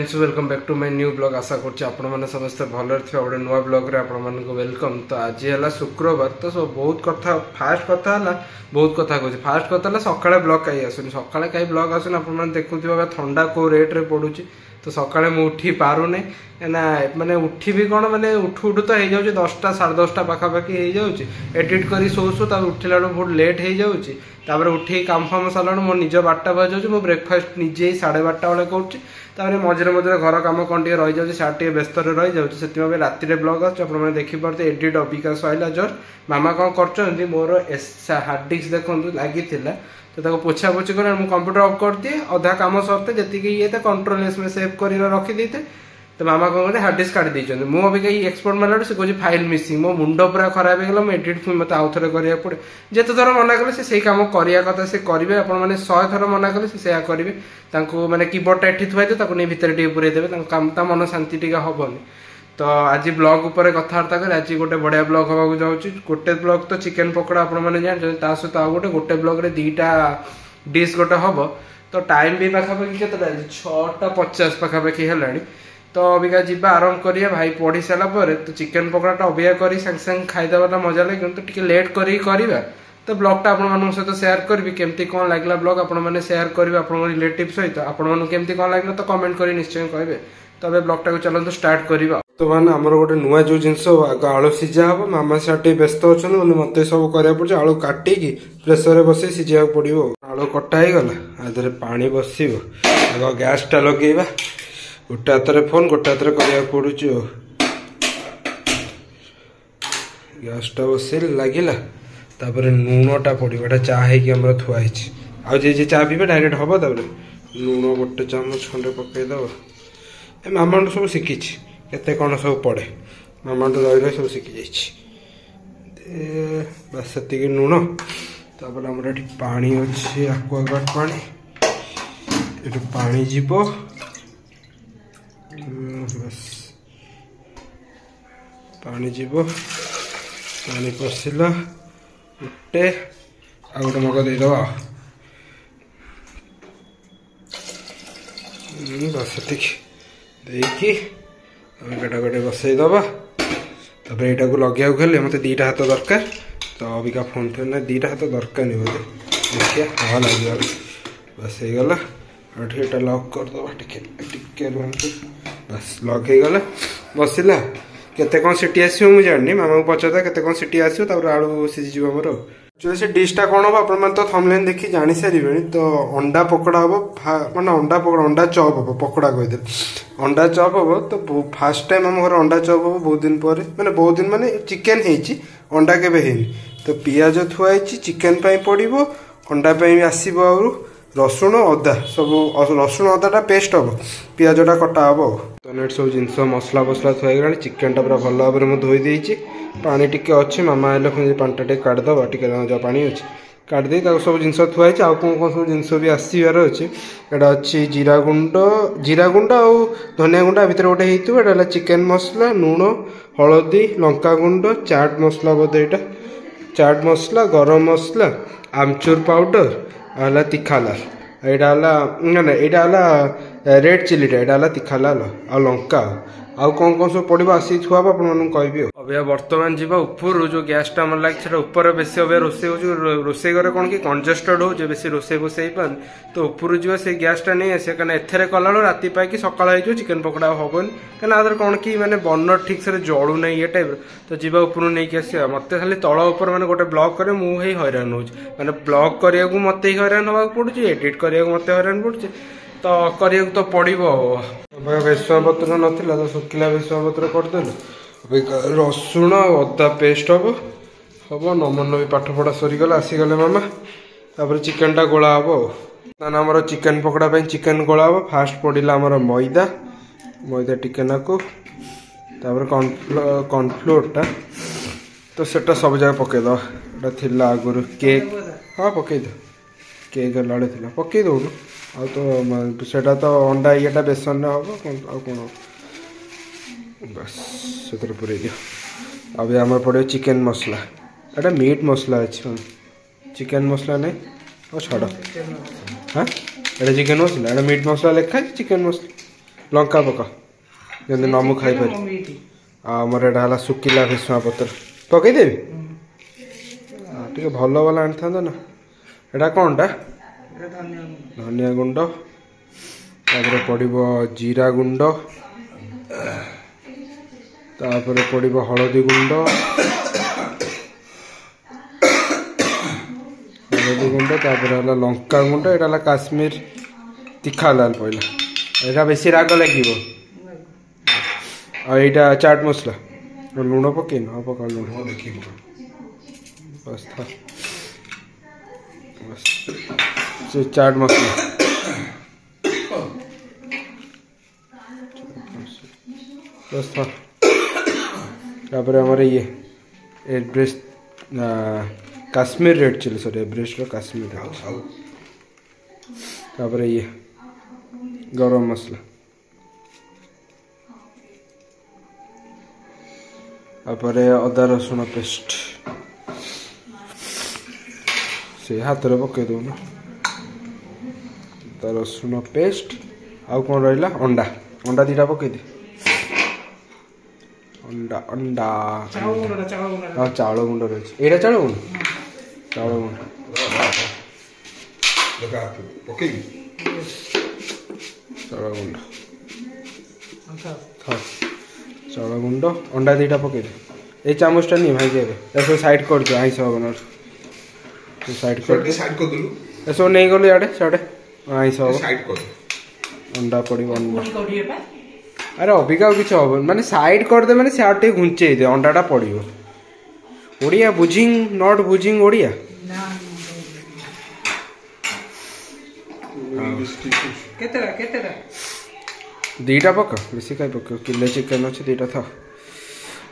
Friends welcome back to my new blog. आशा करछि आपण माने समस्त भलर थिबा गोटे नुवा ब्लॉग रे आपण मानको वेलकम। तो आज है शुक्रवार तो सब बहुत कथा फास्ट कथा है बहुत कथा कहछि। फास्ट कथा है सकाळे ब्लॉग कहीं आसुनी सकाळे कहीं ब्लॉग आसुनी आपण माने देखुथिबा ठंडा को रेट रे पडुछि। तो सकाळे मु उठी पारु नै ना माने उठी भी कोन माने उठू उठू तो हो जाउछि 10टा 10:30 पाखापाखि हो जाउछि। एडिट करी सोसु ता उठिला बहुत लेट हो जाउछि। तापर उठी काम फाम सारा मो निज 12टा बजाउछि। मो ब्रेकफास्ट निजे 12:30 बेले करूछि। तापर मझे मझे घर कम कौन टे रही जाऊँगी सार टे व्यस्त रही जाऊँगी से राति ब्लॉग आने देखिपे एडिट अबिका सैला जर मामा कौन कर मोर हार्ड डिस्क देखो लगी तो पोछा पोछी कर कंप्यूटर ऑफ कर दिए अधा काम सरते जी ये कंट्रोल एस में सेव कर रखी थे। तो मामा कौन कर हार्ड डिस्क काट देते मुझे अभी कहीं एक्सपोर्ट मारा से कहे फाइल मिसिंग मो मुंड पूरा खराब हो गला एडिट मत आउ थे करा पड़े जिते थर मना कले से कम करवा कथा से करेंगे आपने 100 थर मना कले से करेंगे माने कीबोर्डटा एठी थुआई तो नहीं भितर टे पूरे देवे काम मन शांति टे हेनी। तो आज ब्लॉग उपर कथबार्ता कर आज गोटे बढ़िया ब्लॉग हवा जाऊँगी। गोटे ब्लॉग तो चिकेन पकोड़ा आपने जानते सहित आउ गोटे ब्लॉग रे 2टा डिश गोटे हम। तो टाइम भी पाखापाखि के 6:50 पाखापाखि है। तो अबिका जीवा आरंभ करिया भाई पढ़ी सारा तो चिकेन पकोड़ा अबिका कर सांगे खाईदेवा मजा लगे तो टी लेट करा। तो ब्लॉगटा आपण सहित सेयार करी केमती कौन लगला ब्लॉग आपण मैंने सेयार करेंगे आप रिलेटिव सहित आपण केमती कौन लगला तो कमेंट कर निश्चय कहे। तो अबे ब्लॉगटा को चलते स्टार्ट करवा। तो मैंने आमर गोटे नुआ जो जिनस आग आलू सीझा हम मामा साटे व्यस्त अच्छा मत सब करा पड़े आलू काटिकी प्रेसर बस सीझा पड़ो। आलू कटा हो गला आधे पानी बस आग गैसटा लगेगा गोटे हाथ फोन गोटे हाथ करा पड़ू गैसटा बस लगिला तापर लुणटा पड़ा चाहे आम थुआई आज चा पीबे डायरेक्ट हम लुण गोटे चामच खंडे पकईदब ए मामा सब शिखी केते कौन सब पड़े मामा रही रही सब शिखी जाइए बस से लुण तापर आमर ये पानी अच्छे आक्वागार्ड पानी ये पानी जीव बस पानी जीव पानी पशिला गोटे आ गोटे मग देदे बस देखी गोटे गोटे बसईदबा तापर यहाँ को लगे गले मत 2टा हाथ दरकार। तो अबिका फोन थे ना 2टा हाथ दरकार नहीं बोले देखिए हाँ लगे बस हो गला और लक करदे टे बस लक हो गला बसला केते कौन सीटी आसो मुझे जानी मामा को पचार केते कौन सीटी आसो आलू सीझी मोर एक्चुअली से डिशटा कौन हम आप तो थंबनेल देखी जानी सारे। तो अंडा पकोड़ा हम माने अंडा पकोड़ा अंडा चॉप हम पकोड़ा कहीदे अंडा चॉप हम। तो फास्ट टाइम आम घर अंडा चॉप हम बहुत दिन पर माने बहुत दिन माने चिकेन है अंडा केबे हैनी। तो पियाज थुआई चिकेन पड़ो अंडा आसब आ रसुण अदा सब रसुण अदाटा पेस्ट हम पियाजटा कटा हम। तो नेट सब जिनस मसला फसला थुआई चिकेनटा पूरा भल भाव में धोई देती पानी टिके अच्छे मामा आए फिर पानीटा टे काटदबा टे पानी अच्छे काटदे सब जिन थुआई आउ कौन कौन सब जिनस भी आसबार अच्छे यहाँ अच्छी जीरा गुंड आ धनिया गुंड भितर गोटे होता चिकेन मसला लुण हलदी लंका गुंड चाट मसला बोधे यहाँ चाट मसला गरम मसला आमचूर पाउडर आला तीखा लाल यहाँ ना यहाँ रेड चिलीटा यहाँ तीखा लाल आ लंका आउ कौन कौन सब पड़ो आसी थुआ आप कहि। अभी बर्तमान जीवा ऊपर जो गैसटा आम लगे ऊपर बेस अभी रोसे हो रोसे घरे कौन कि कंजेस्टेड हो बेस रोसे बसई पान तो ऊपर जी से गैसटा नहीं आसे कहीं एथेर कला राति पाई सकाल हो चिकेन पकोड़ा हेन कहीं आदर कौन कि मैंने बर्नर ठीक से जड़ू ना ये टाइप। तो जीवा ऊपर नहीं आसा मत खाली तल ऊपर मैंने गोटे ब्लॉग करे मुझे हैरान हो मैंने ब्लॉग करने को मत हैरान होगा पड़े एडिट करने को मत हैरान पड़े तो करने तो पड़ो। भेसुआ पत्र नाला तो शुखिला भेसुआ पत्र करदेलु रसुण अदा पेस्ट हम हम नमन भी पाठ पढ़ा सरीगला आसीगले मामा तापर चिकेनटा गोला हम आमर चिकेन पकोड़ा चिकेन गोला हम। फास्ट पड़ा आमर मैदा मैदा टिकेना को तापर कॉर्नफ्लोरटा तो सेटा सब जगह पकईदे थिला आगुरी केक हाँ पकईद केक लाड़े थी पकई दौनु आ तो सेटा तो अंडा ये बेसन हम आ कौन बस से पूरे दियो। अभी आम पड़े चिकेन मसला एटा मीट मसला अच्छे चिकेन मसला नहीं और छाड़ हाँ एटा चिकेन मसला एटा मीट मसला लिखा है चिकेन मसला लंका पका जमी नमु खाई पार आमर एटा सुखिला भीष्मा पत्र पकईदेवी टे भल वाला आनी था ना एटा कौनटा धनिया गुंड तापर पड़ो जीरा गुंड तापर पड़ो हलदी गुंड तापर लंका गुंड एटा काश्मीर तीखा लाल पड़ा यहाँ बेसी राग लगे आईटा चाट मसला लुण पकईन हाँ पका लुण देखिए बस था बस चाट मसला बस था तापर हमारे ये Everest Kashmir red chilli sorry Everest Kashmir तापर ये गरम मसला तापर अदा रसुण पेस्ट से हाथ में पकई दो अदा रसुण पेस्ट आउ कौन रहा अंडा अंडा दीटा पकई दे अंडा अंडा हाँ चाउल गुंड रही है चाउल गुंड चाउल गुंड चाउल गुंड चाउल गुंड अंडा दीटा पकई दे ये चामचटा नहीं भाई सब साइड कर दो आईस हम ना साइड कर सब नहीं गलु इे साढ़े आईस हम अंडा पड़ो अंडा अरे अबिका किसी हम माने साइड कर दे माने से घुंचे दे अंडाटा पड़ो ओडिया बुझिंग नॉट बुझिंग ओडिया दीटा पका बेसी कहीं पक किलो चिकेन अच्छे दीटा था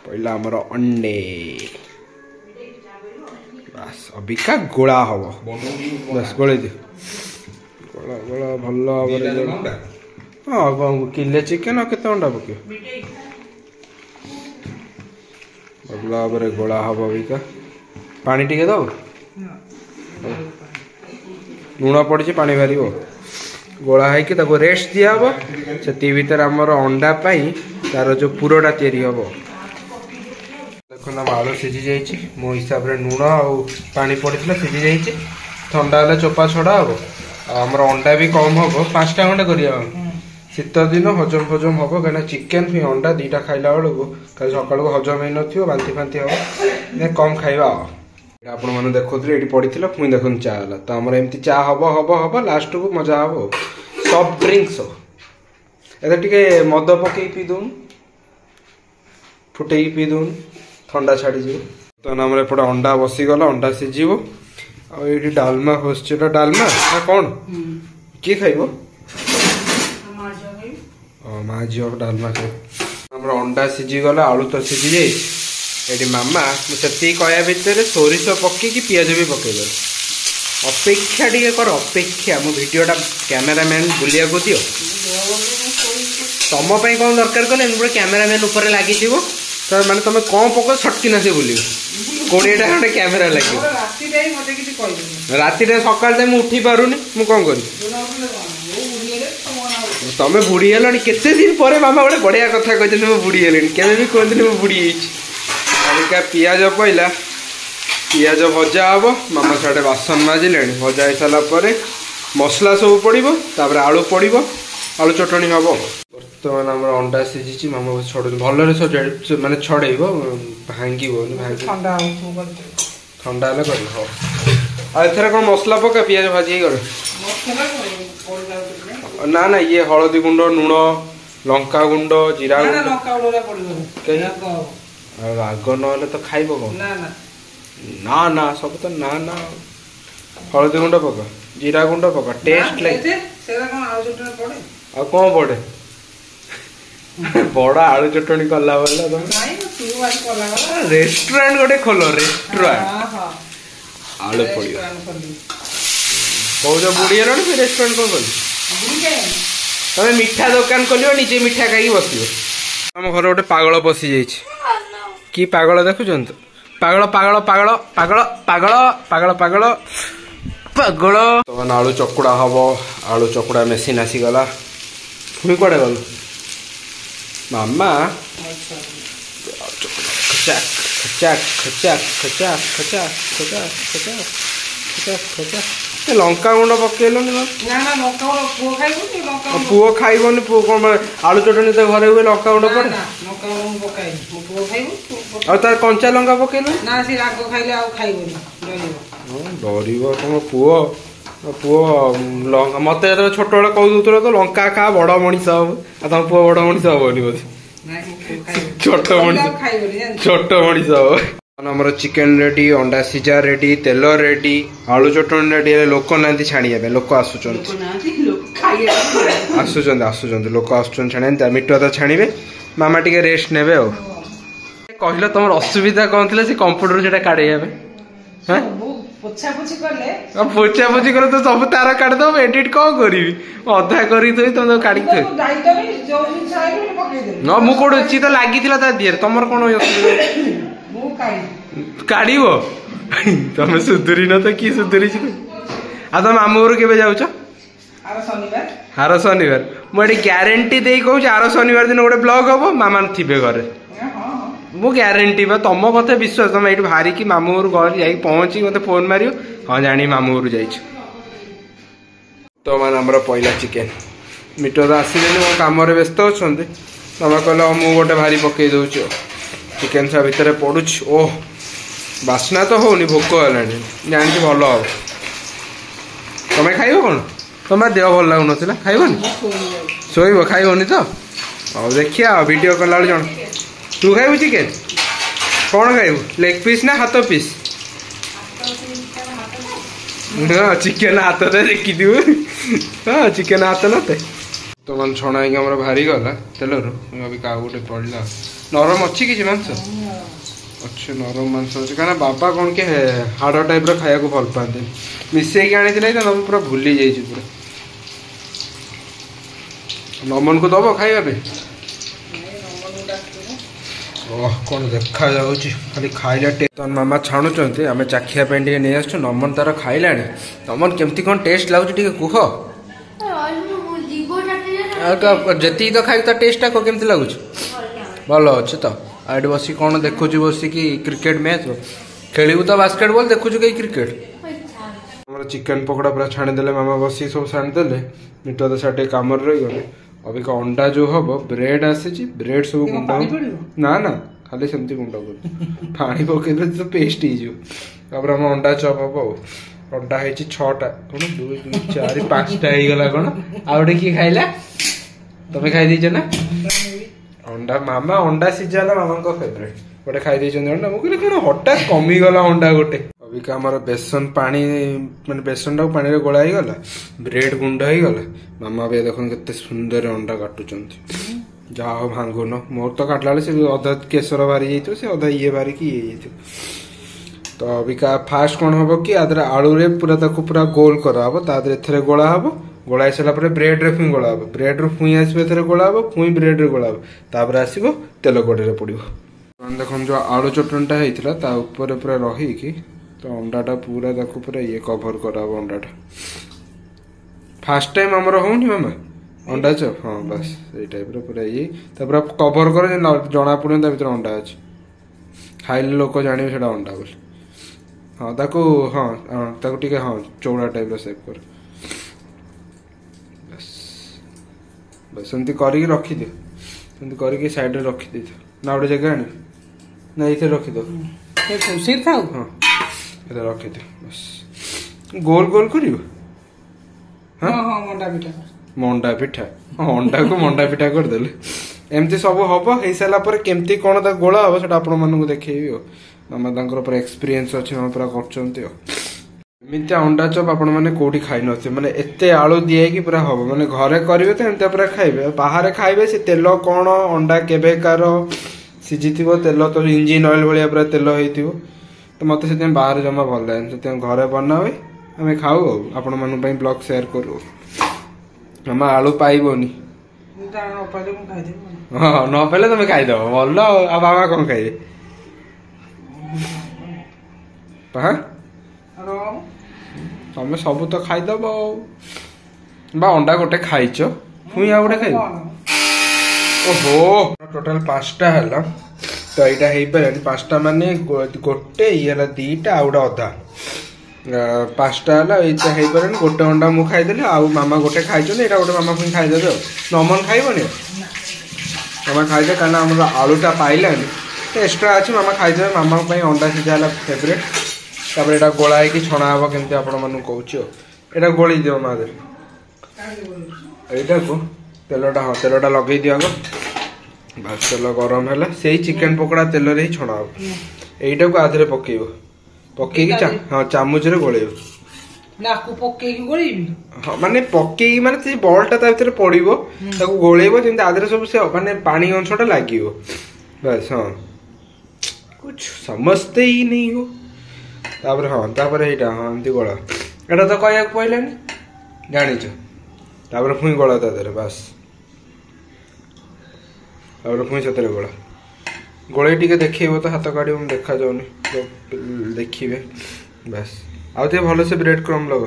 पहला आमर अंडे बस अबिका गोला हम बस गोले दे गोला गोला भल हाँ किले चिकेन के अंडा पक भल भाव गोला हम अबिका पानी टे दब लुण पड़ी पानी बाहर गोला है रेस्ट दिहब से भीतर आमर अंडा तार जो पुरटा तैयारी हम देखो आलू सीझी जाइए मो हिसाब से लुण आनी पड़ा सीझी जाइए ठंडा है चोपा छड़ा हम आमर अंडा भी कम हम 5टा खंडे कर शीत दिन हजम फजम हम कहीं चिकेन फिर अंडा दीटा खाइला बेलू कल सका हजम हो नाती फांती हम कम खाइबा आपण मैंने देखो ये पड़ी पुणी देखो चा है तो आम एमती चा हम हम हम लास्ट को मजा हम सॉफ्ट ड्रिंक्स ए मद पकई पी दौन फुटे पी दौन ठंडा छाड़ी तो आम एपटे अंडा बसीगला अंडा सीझ आई डालमा बस डालमा ना कौन किए खाइब माँ झील डालमा खाइब अंडा सीझीगला आलू तो सीझी जाए ये मामा मुझे कहया भितर सोरिष पकईकि पिज भी पकईदे अपेक्षा टे कर अपेक्षा मो भिडटा कैमेरामैन बुलिया को दियो तुम कौन दरकार कले कैमेरामैन उपर लगी तो मैंने तुम कौन पक छटकिना से बुल 20टा खंडे कैमेरा लगे राति सका मुझे उठी पारूनी मु कौन कर तुम बुढ़ी है केते दिन पर मामा गोटे बढ़िया कथा कहते बुढ़ी है केवे भी कहते बुढ़ी अबिका पियाज पईला पियाज भजा हम मामा साढ़े बासन माजिले भजा हो सारापर मसला सब पड़ो तापर आलू पड़ो आलू चटणी हम बर्तमान आम अंडा सीझी मामा छड़ भल मानने छड़े भांगी ठंडा कर एथर कौन मसला पका पियाज भाजी गले ना ना ये हलदी गुंड लुण लंका गुंड जीरा राग ना तो खाइब कौन ना ना सब तो ना ना हलदी गुंड पका जीरा गुंड पका टेस्ट लगे आ कौन पड़े बड़ा आलू चटनी कला वाला तुम रेस्टोरेंट गोटे खोल रेस्टोरेंट आलू पड़ो कौन बुढ़ी है फिर रेस्टोरेंट कौन कल तुम मिठा दुकान खोल निजे मिठा खाई बस आम घर गोटे पागल पशि जाइए कि पागल देखुं पागल पागल पागल पागल पागल पागल पागल पागल तो आलू चकुड़ा हम आलू चकुड़ा मेसीन आसीगला पुणी कड़े गल मामा खचाक खचाक खचाक खचाक खचाक खचाक खचाक खचाक खचाक लंका गुंड पकेलन पुओ खाइबनी पुओ कौन आलू चटनी तो घरे हुए लंका गुंड पड़े और तार कंचा लंका पकेल डर तुम पुओ पुओ मत छोट बड़े कह दूल तो लंका खा बड़ मनीष हम तुम पुओ बड़ मनीष हेनी बोधे छोट मनीष हम आमर चिकेन रेडी अंडा सीजा रेडी तेल रेडी आलू चटनी रेडी लोक ना छाणिया लोक आसुचन लोक आसुचन छाणिया मिठुआ तो छाणिबे मामा टिके रेस्ट नेबे आ कहल तुम असुविधा कौन थी से कंप्यूटर से काढ़े पोछा पोछी कले तो सब तार काढ़दब एडिट कौन करी अधा कर तुम काढ़ी न मु कौटी तो लगी दिहर तुम कौन काढ़ तुम सुधुरी न तो कि सुधुरी आ तुम मामू घर के जाऊच आर शनिवार मुझे ग्यारंटी दे कहूँ आर शनिवार दिन गोटे ब्लॉग हम मामा थे घरे मु ग्यारंटी तुम कथा विश्वास तुम ये बाहर की मामू घर घर जा पहुँची मत फोन मार हाँ जानी मामू घर जा तो मैंने आम पहला चिकेन मिठो तो आसले मो कम व्यस्त अच्छा तुम कहल मुझे गोटे भारी पकई दौ चिकेन सा भितर पड़ू ओह बास्ना तो होनी भोक है जानी भल हम तुम्हें खाइब कौन तुम देह भल लगुन खाइबनी शोब खाइबनी तो देखिए वीडियो कला जन तू खाइबू चिकेन कौन खाइबू लेग पीस ना हाथ पीस हाँ चिकेन हाथ देखी दू हाँ चिकेन हाथ नते तो मन छणा होकर भारी गला तेल अभी क्या गोटे पड़ा नरम अच्छी किसी मांस अच्छे नरम मांस अच्छे क्या बाबा कौन के हाड़ टाइप खाया भल पाते मिसई आनी तुम पूरा भूली जा पूरा नमन को दब खाइबा ओह कौन देखा खाली खाइला तो मामा छाणुंट आम चाखिया नहीं आस नमन तार खाइला नमन केमती कौन टेस्ट लगुच कह जी तो खाई तो टेस्ट केमती लगुच भल अच्छे तो आठ बस कौन देखुच बस कि क्रिकेट मैच खेलू तो बास्केटबॉल देखुच कहीं क्रिकेट हमारा चिकेन पकोड़ा पूरा छाणीदे मामा बस सब छाणीदे मिठा तो साटे कम रही गले अभी अंडा जो हम ब्रेड आसी ब्रेड सब गुंडा ना ना खाली सेमती गुंडा कर पानी पकईदे तो पेस्ट हो अंडा चप हम अंडा है 6टा कौन 2 2 4 5टा होगा कौन आउटे किए खाइला तुम खाई दीच ना अंडा मामा अंडा सीझा मामा फेवरेट गोटे खाई अंडा मुझे कौन हठात कमीगला अंडा गोटे अबिका आमर बेसन पानी माने बेसन टाक पानी गोला गला ब्रेड गुंड हो गला मामा भी देख के सुंदर अंडा काटुंट जहा हो भांगुन मोर तो काटला से अधा केसर बाहरी जाइए से अधा ये बाहरिक ये तो अबिका फास्ट कौन हम कि आदर आलू रे पूरा पूरा गोल कराब थे गोला हम गोलाई सारापर ब्रेड रे पुई गोला हम ब्रेड रू पुई आसो गोला हम पुई ब्रेड रे गोला हम तापर आसो तेल कड़े पड़ो देख जो आलू चटनीटा होता पूरा रही तो अंडाटा पूरा पूरा ये कभर कराब अंडाटा फास्ट टाइम आमर होनी मामा अंडा चप हाँ बस ये टाइप पूरा ये कभर कर जना पड़े भर अंडा अच्छे खाइले लोक जाने से अंडा बोली हाँ ताको हाँ ताको टिके हाँ चौड़ा टाइप सेप कर बस बस एमती कर रखिदे एमती करके साइड रे रखी दे ना गोटे जगह आनी ना ये रखिद हाँ रखिद बस गोल गोल कर मंडा पिठा अंडा को मंडा पिठा करदे एमती सब हम हो सारापर केमती कौन गोला हम से आपण मानक देखी मामा पूरा एक्सपीरियंस अच्छे मामा पूरा करमती अंडा चप आपण मैंने कौटी खाई नथे माने एते आलू दिए कि पूरा हम माने घरे करेंगे तो एमती पूरा खाइबे बाहर खाइबे से तेल कौन अंडा केबे कार सीझी तेल तो इंजिन ऑयल भाया पूरा तेल हो तो मत से बाहर जमा भल लगे से घरे बना हुए आम खाऊ आपण मान ब्लॉग शेयर करूँ मामा आलू पाइबनी हाँ न पाइले तुम खाईदब भल आ बाबा कौन खाइबे तुम सब तो खाईदब बा अंडा गोटे खाइच पुई आ गोटे खाइब ओहो टोटाल 5टा है तो यहाँ हो पारे 5टा माने गोटे ये दीटा आउ अधा 5टा है ये हो पारे गोटे अंडा मुझे खाईदेली आउ मामा गोटे खाई यहाँ गोटे मामा पुणी खाईदेवे नमन खाइबनी मामा खाईदे कहीं आम आलूटा पाइलानी एक्सट्रा अच्छे मामा खाईदे मामा अंडा सीझा है फेवरेट तापर यहाँ गोलाई छणा हम केमती आपण कौच यहाँ गोली दिव मादे यहाँ को तेलटा हाँ तेलटा लगे दिया आग बस तेल गरम है से चिकेन पकोड़ा तेल ही छणा हम यहीटा को आधे पकेब पकई हाँ चामुच गोल हाँ माने पकई माने बॉलटा भर पड़ो गोलेब जमी आधे सब से माने पानी अंशटा लगे बस हाँ कुछ समझते ही नहीं हो तापर हाँ तापर यहाँ हाँ एमती गोला एटा तो कह पड़ानी जाच तापर पुणी गोला तादे बस तापर पुणी से गोला गोले टी देखो तो हाथ काढ़ देखा जाऊनी देखिए बस आउ थे भल से ब्रेड क्रम लग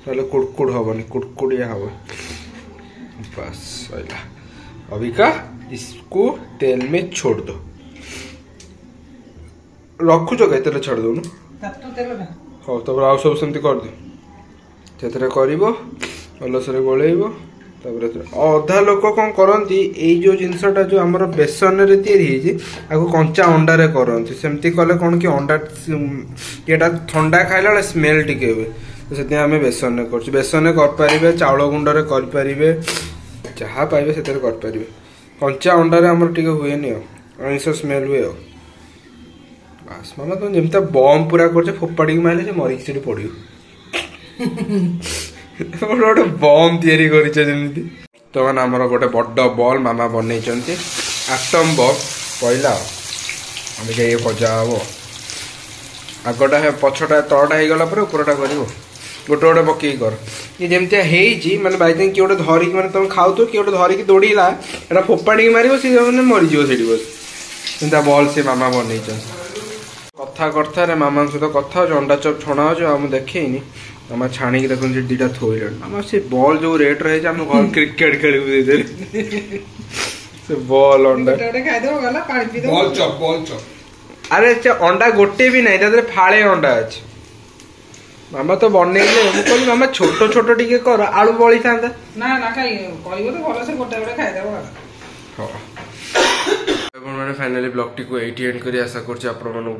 ना कुड़कुड़ हेनी कुड़कुड़िया हम बस सैला अबिका इसको तेल में छोड़ दो रखुच कई तेल छाड़ दौन हाँ तब आउ सब सेमती कर दे कर भलसे गोलेब अधा लोक कौन करती जो जिनसटा जो आम बेसन या कंचा अंडारे करती सेमती कले कौन कि अंडा ये ठंडा खाइला स्मेल टिके हुए तो से आम बेसन बेसन कर चाउल गुंडे करें जहाँ पाइबे से करें कंचा अंडारे आमर टे हुए आइंस स्मेल हुए बस मामा तुम जमी बम पूरा कर फोपाड़ी मारे से मरिक से पड़ो गोटे बम तैयारी तो मैंने आमर गोटे बड़ बॉल मामा बन आटम बम पहला आम ये भजा हम आगटा पछटा तलटा हो गला उपरटा कर गोटे गोटे पकई कर ये जमी माने बाई किए गोटे धरिक मैंने तुम खाऊ किए गोटे धरिक दौड़ा यहाँ फोपाड़ी मार सी मरीज से बस बॉल से मामा बन कथा कथा मामा सहित कथा अंडा चप छणा हो देखेनी मामा छाणी देखो दीटा थोड़े मामा से बॉल जो रेट रहे आम घर क्रिकेट खेल से बॉल अंडा बॉल चप अरे अंडा गोटे भी नहीं फाड़े अंडा अच्छे मामा तो बन कहली मामा छोट छोट टिके कर आलू बड़ी था मैंने फाइनली ब्लॉग टी को एटी एंड करी आशा कर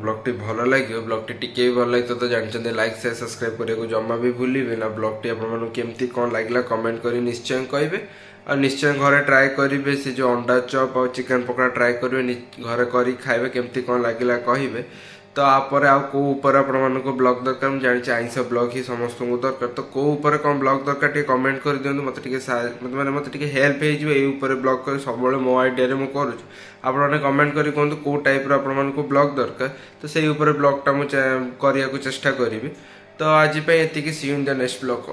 ब्लॉग टी भल लगे ब्लॉग टी टिके भी भल लगे तो जानते लाइक शेयर सब्सक्राइब करने जमा भी भूलिए ना ब्लॉग टी आपमती कौन लगे कमेंट कर निश्चय कहे और निश्चय घरे ट्राए करेंगे से जो अंडा चप और चिकेन पकोड़ा ट्राए करेंगे घरे कर खाइबे केमती कौन लगे कहे तो आपर आउ कौ ब्लॉग दरकार मुझे जानी आइंस ब्लॉग ही समस्त को दरकार तो कौ कौन ब्लॉग दरकार टे कमेंट कर दिखाँ मत हेल्प हो ब्लॉग कर सब मो आइडिया मुझे करुँच आपने कमेंट कर कहूँ कौ टाइप को ब्लॉग दरकार तो से ब्लॉगटा मुझे करने को चेष्टा करी तो आज ये सी इन द नेक्स्ट ब्लॉग।